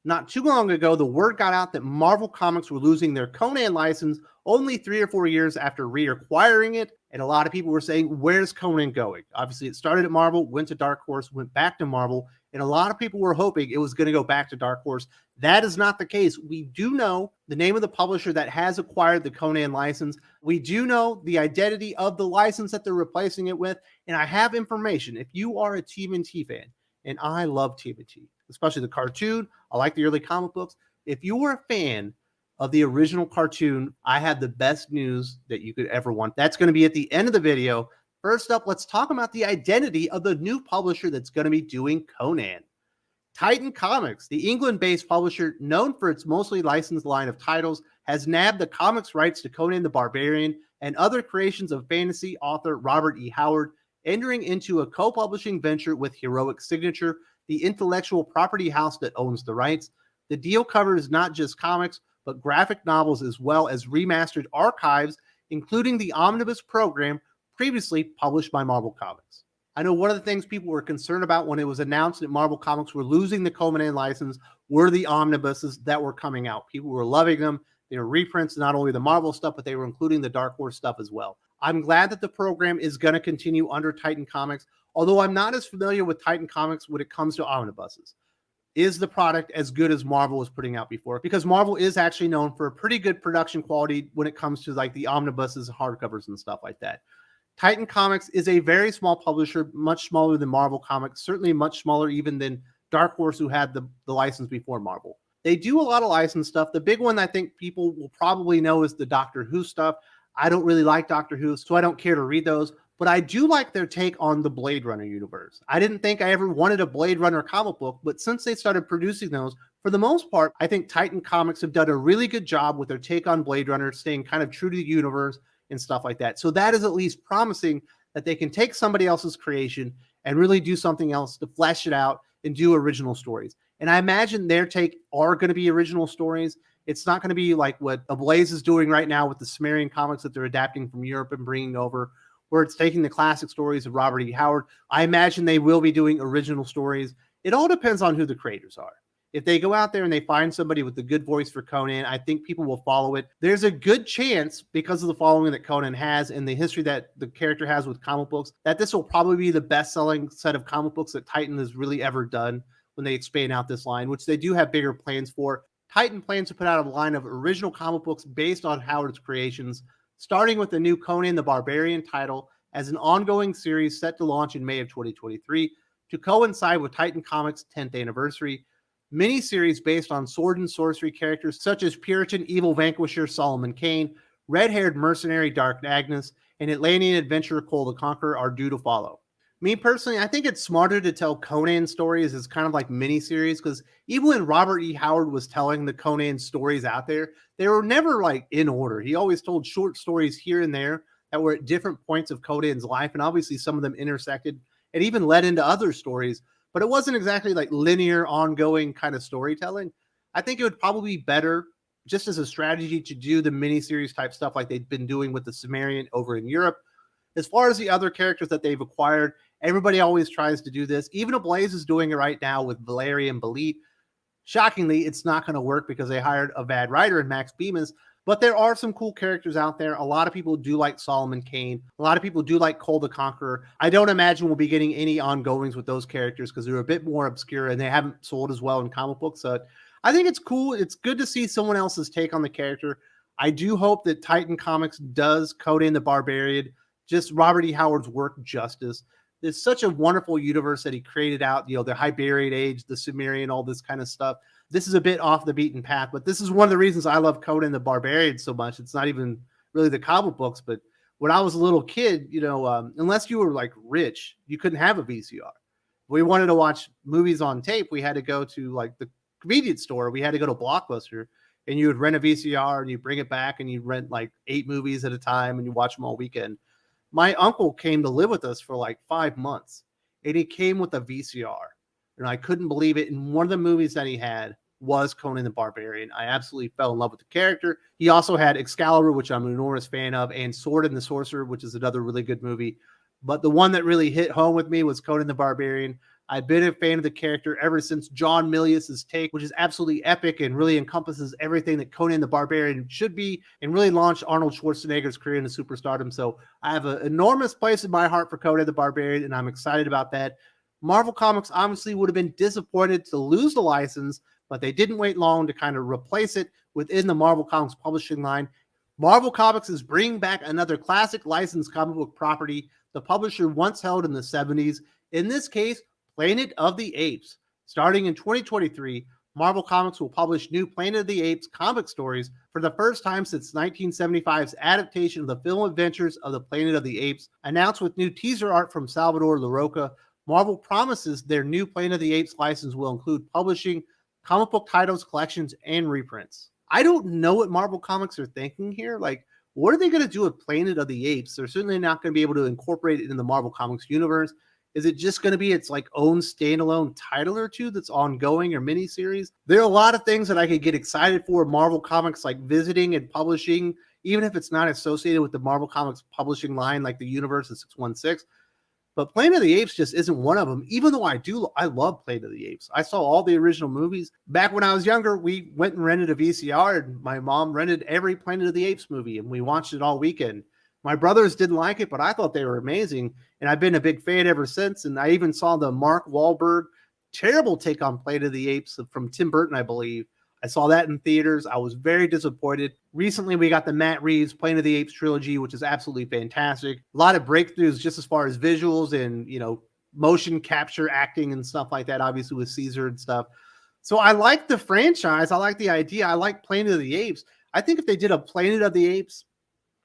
Not too long ago, the word got out that Marvel Comics were losing their Conan license only 3 or 4 years after reacquiring it. And a lot of people were saying, where's Conan going? Obviously, it started at Marvel, went to Dark Horse, went back to Marvel. And a lot of people were hoping it was going to go back to Dark Horse. That is not the case. We do know the name of the publisher that has acquired the Conan license. We do know the identity of the license that they're replacing it with. And I have information. If you are a TMNT fan, and I love TMNT, especially the cartoon, I like the early comic books. If you were a fan of the original cartoon, I have the best news that you could ever want. That's going to be at the end of the video. First up, let's talk about the identity of the new publisher that's going to be doing Conan. Titan Comics, the England-based publisher known for its mostly licensed line of titles, has nabbed the comics rights to Conan the Barbarian and other creations of fantasy author Robert E. Howard, entering into a co-publishing venture with Heroic Signature, the intellectual property house that owns the rights. The deal covers not just comics, but graphic novels as well as remastered archives, including the Omnibus program previously published by Marvel Comics. I know one of the things people were concerned about when it was announced that Marvel Comics were losing the Conan license were the omnibuses that were coming out. People were loving them. They were reprints, not only the Marvel stuff, but they were including the Dark Horse stuff as well. I'm glad that the program is going to continue under Titan Comics, although I'm not as familiar with Titan Comics when it comes to omnibuses. Is the product as good as Marvel was putting out before? Because Marvel is actually known for a pretty good production quality when it comes to like the omnibuses, hardcovers, and stuff like that. Titan Comics is a very small publisher, much smaller than Marvel Comics, certainly much smaller even than Dark Horse, who had the license before Marvel. They do a lot of licensed stuff. The big one I think people will probably know is the Doctor Who stuff. I don't really like Doctor Who, so I don't care to read those. But I do like their take on the Blade Runner universe. I didn't think I ever wanted a Blade Runner comic book, but since they started producing those, for the most part, I think Titan Comics have done a really good job with their take on Blade Runner, staying kind of true to the universe and stuff like that. So that is at least promising that they can take somebody else's creation and really do something else to flesh it out and do original stories. And I imagine their take are going to be original stories. It's not going to be like what Ablaze is doing right now with the Sumerian comics that they're adapting from Europe and bringing over, where it's taking the classic stories of Robert E. Howard. I imagine they will be doing original stories. It all depends on who the creators are. If they go out there and they find somebody with a good voice for Conan, I think people will follow it. There's a good chance, because of the following that Conan has and the history that the character has with comic books, that this will probably be the best-selling set of comic books that Titan has really ever done when they expand out this line, which they do have bigger plans for. Titan plans to put out a line of original comic books based on Howard's creations, starting with the new Conan the Barbarian title as an ongoing series set to launch in May of 2023 to coincide with Titan Comics' 10th anniversary. Miniseries based on sword and sorcery characters such as Puritan evil vanquisher Solomon Kane, red-haired mercenary Dark Agnes, and Atlantean adventurer Cole the Conqueror are due to follow. Me personally, I think it's smarter to tell Conan stories as kind of like miniseries, because even when Robert E. Howard was telling the Conan stories out there, they were never like in order. He always told short stories here and there that were at different points of Conan's life, and obviously some of them intersected and even led into other stories. But it wasn't exactly like linear, ongoing kind of storytelling. I think it would probably be better just as a strategy to do the miniseries type stuff like they've been doing with the Sumerian over in Europe. As far as the other characters that they've acquired, everybody always tries to do this. Even Ablaze is doing it right now with Valerian Belit. Shockingly, it's not going to work because they hired a bad writer in Max Bemis. But there are some cool characters out there. A lot of people do like Solomon Kane. A lot of people do like Cole the Conqueror. I don't imagine we'll be getting any ongoings with those characters because they're a bit more obscure and they haven't sold as well in comic books. So I think it's cool. It's good to see someone else's take on the character. I do hope that Titan Comics does Conan the Barbarian, just Robert E. Howard's work justice. It's such a wonderful universe that he created out, the Hybarian Age, the Sumerian, all this kind of stuff. This is a bit off the beaten path, but this is one of the reasons I love Conan the Barbarian so much. It's not even really the comic books, but when I was a little kid, unless you were like rich, you couldn't have a VCR. We wanted to watch movies on tape. We had to go to like the convenience store. We had to go to Blockbuster, and you would rent a VCR and you bring it back and you rent like 8 movies at a time and you watch them all weekend. My uncle came to live with us for like 5 months, and he came with a VCR, and I couldn't believe it. And one of the movies that he had was Conan the Barbarian. I absolutely fell in love with the character. He also had Excalibur, which I'm an enormous fan of, and Sword and the Sorcerer, which is another really good movie. But the one that really hit home with me was Conan the Barbarian. I've been a fan of the character ever since John Milius's take, which is absolutely epic and really encompasses everything that Conan the Barbarian should be, and really launched Arnold Schwarzenegger's career into superstardom. So I have an enormous place in my heart for Conan the Barbarian, and I'm excited about that. Marvel Comics obviously would have been disappointed to lose the license, but they didn't wait long to kind of replace it within the Marvel Comics publishing line. Marvel Comics is bringing back another classic licensed comic book property the publisher once held in the 70s. In this case, Planet of the Apes. Starting in 2023, Marvel Comics will publish new Planet of the Apes comic stories for the first time since 1975's adaptation of the film adventures of the Planet of the Apes. Announced with new teaser art from Salvador Larroca, Marvel promises their new Planet of the Apes license will include publishing comic book titles, collections, and reprints. I don't know what Marvel Comics are thinking here. Like, what are they going to do with Planet of the Apes? They're certainly not going to be able to incorporate it in the Marvel Comics universe. Is it just going to be its like own standalone title or two that's ongoing or miniseries? There are a lot of things that I could get excited for Marvel Comics like visiting and publishing, even if it's not associated with the Marvel Comics publishing line like the Universe of 616. But Planet of the Apes just isn't one of them, even though I love Planet of the Apes. I saw all the original movies. Back when I was younger, we went and rented a VCR, and my mom rented every Planet of the Apes movie, and we watched it all weekend. My brothers didn't like it, but I thought they were amazing, and I've been a big fan ever since. And I even saw the Mark Wahlberg terrible take on Planet of the Apes from Tim Burton, I believe. I saw that in theaters. I was very disappointed. Recently, we got the Matt Reeves Planet of the Apes trilogy, which is absolutely fantastic. A lot of breakthroughs just as far as visuals and, motion capture acting and stuff like that, obviously with Caesar and stuff. So I like the franchise. I like the idea. I like Planet of the Apes. I think if they did a Planet of the Apes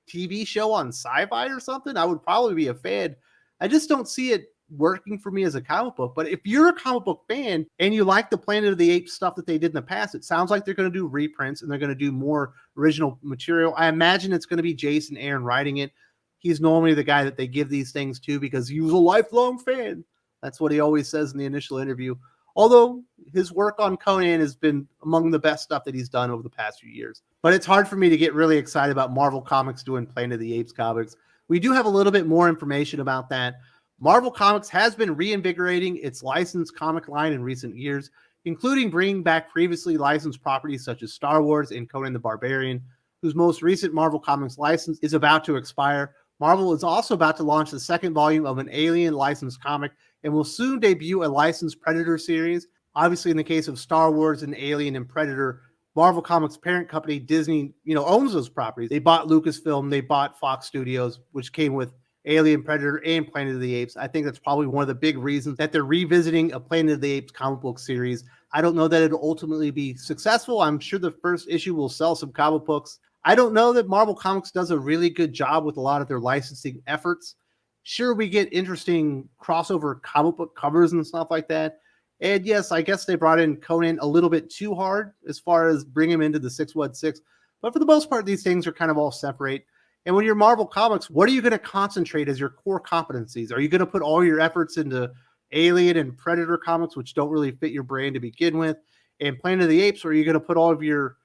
TV show on Sci-Fi or something, I would probably be a fan. I just don't see it working for me as a comic book. But if you're a comic book fan and you like the Planet of the Apes stuff that they did in the past, it sounds like they're going to do reprints and they're going to do more original material. I imagine it's going to be Jason Aaron writing it. He's normally the guy that they give these things to because he was a lifelong fan. That's what he always says in the initial interview. Although his work on Conan has been among the best stuff that he's done over the past few years. But it's hard for me to get really excited about Marvel Comics doing Planet of the Apes comics. We do have a little bit more information about that. Marvel Comics has been reinvigorating its licensed comic line in recent years, including bringing back previously licensed properties such as Star Wars and Conan the Barbarian, whose most recent Marvel Comics license is about to expire. Marvel is also about to launch the second volume of an Alien licensed comic and will soon debut a licensed Predator series. Obviously, in the case of Star Wars and Alien and Predator, Marvel Comics parent company Disney, owns those properties. They bought Lucasfilm, they bought Fox Studios, which came with Alien, Predator, and Planet of the Apes. I think that's probably one of the big reasons that they're revisiting a Planet of the Apes comic book series. I don't know that it'll ultimately be successful. I'm sure the first issue will sell some comic books. I don't know that Marvel Comics does a really good job with a lot of their licensing efforts. Sure, we get interesting crossover comic book covers and stuff like that. And yes, I guess they brought in Conan a little bit too hard as far as bring him into the 616. But for the most part, these things are kind of all separate. And when you're Marvel Comics, what are you going to concentrate as your core competencies? Are you going to put all your efforts into Alien and Predator comics, which don't really fit your brain to begin with, and Planet of the Apes? Or are you going to put all of your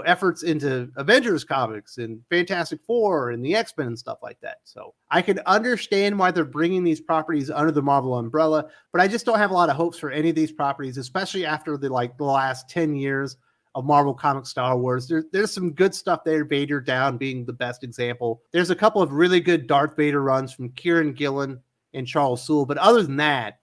efforts into Avengers comics and Fantastic Four and the X-Men and stuff like that? So I can understand why they're bringing these properties under the Marvel umbrella, but I just don't have a lot of hopes for any of these properties, especially after the last 10 years of Marvel Comics Star Wars. There's some good stuff there, Vader Down being the best example. There's a couple of really good Darth Vader runs from Kieran Gillen and Charles Soule, but other than that,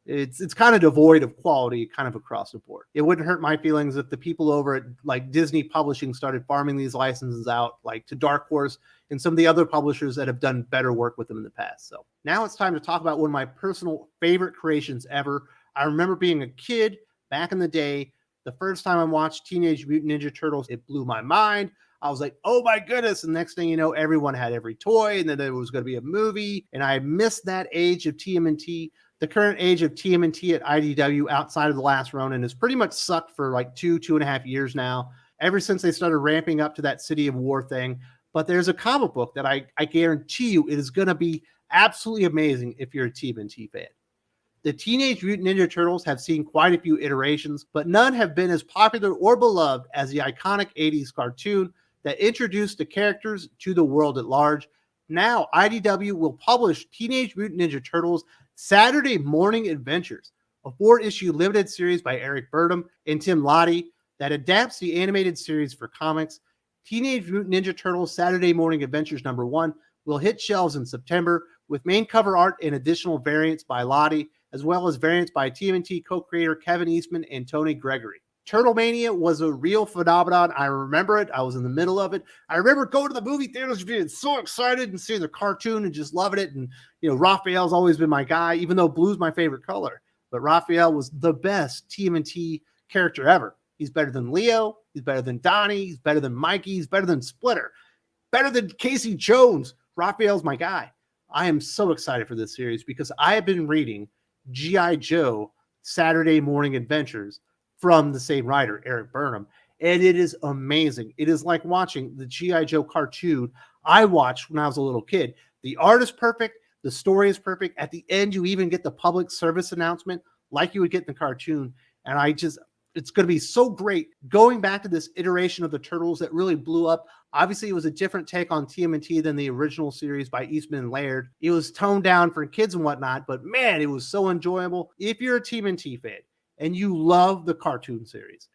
it's kind of devoid of quality kind of across the board. It wouldn't hurt my feelings if the people over at Disney Publishing started farming these licenses out to Dark Horse and some of the other publishers that have done better work with them in the past. So now it's time to talk about one of my personal favorite creations ever. I remember being a kid back in the day. The first time I watched Teenage Mutant Ninja Turtles, it blew my mind. I was like, oh my goodness. And next thing you know, everyone had every toy, and then there was going to be a movie. And I missed that age of TMNT. The current age of TMNT at IDW outside of The Last Ronin has pretty much sucked for 2.5 years now, ever since they started ramping up to that City of War thing. But there's a comic book that I guarantee you it is going to be absolutely amazing if you're a TMNT fan. The Teenage Mutant Ninja Turtles have seen quite a few iterations, but none have been as popular or beloved as the iconic 80's cartoon that introduced the characters to the world at large. Now, IDW will publish Teenage Mutant Ninja Turtles Saturday Morning Adventures, a 4-issue limited series by Eric Burdom and Tim Lottie that adapts the animated series for comics. Teenage Mutant Ninja Turtles Saturday Morning Adventures #1 will hit shelves in September with main cover art and additional variants by Lottie, as well as variants by TMNT co-creator Kevin Eastman and Tony Gregory. Turtle Mania was a real phenomenon. I remember it. I was in the middle of it. I remember going to the movie theaters being so excited and seeing the cartoon and just loving it. And, Raphael's always been my guy, even though blue's my favorite color. But Raphael was the best TMNT character ever. He's better than Leo. He's better than Donnie. He's better than Mikey. He's better than Splitter. Better than Casey Jones. Raphael's my guy. I am so excited for this series because I have been reading G.I. Joe Saturday Morning Adventures from the same writer, Eric Burnham, and it is amazing. It is like watching the G.I. Joe cartoon I watched when I was a little kid. The art is perfect. The story is perfect. At the end, you even get the public service announcement like you would get in the cartoon, and it's going to be so great going back to this iteration of the Turtles that really blew up. Obviously, it was a different take on TMNT than the original series by Eastman and Laird. It was toned down for kids and whatnot, but man, it was so enjoyable. If you're a TMNT fan and you love the cartoon series,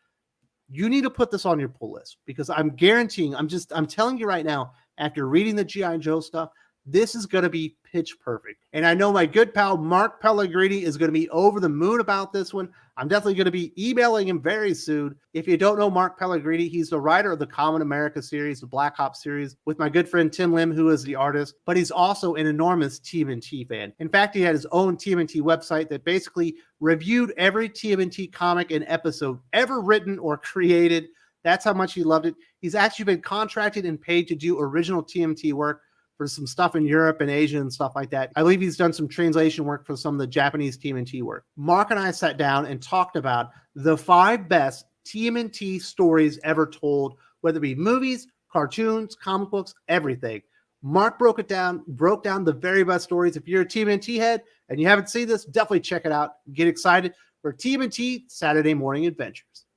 you need to put this on your pull list because I'm guaranteeing, I'm telling you right now, after reading the G.I. Joe stuff, this is going to be pitch perfect. And I know my good pal, Mark Pellegrini, is going to be over the moon about this one. I'm definitely going to be emailing him very soon. If you don't know Mark Pellegrini, he's the writer of the Common America series, the Black Ops series, with my good friend Tim Lim, who is the artist, but he's also an enormous TMNT fan. In fact, he had his own TMNT website that basically reviewed every TMNT comic and episode ever written or created. That's how much he loved it. He's actually been contracted and paid to do original TMNT work for some stuff in Europe and Asia and stuff like that. I believe he's done some translation work for some of the Japanese TMNT work. Mark and I sat down and talked about the 5 best TMNT stories ever told, whether it be movies, cartoons, comic books, everything. Mark broke down the very best stories. If you're a TMNT head and you haven't seen this, definitely check it out. Get excited for TMNT Saturday Morning Adventures.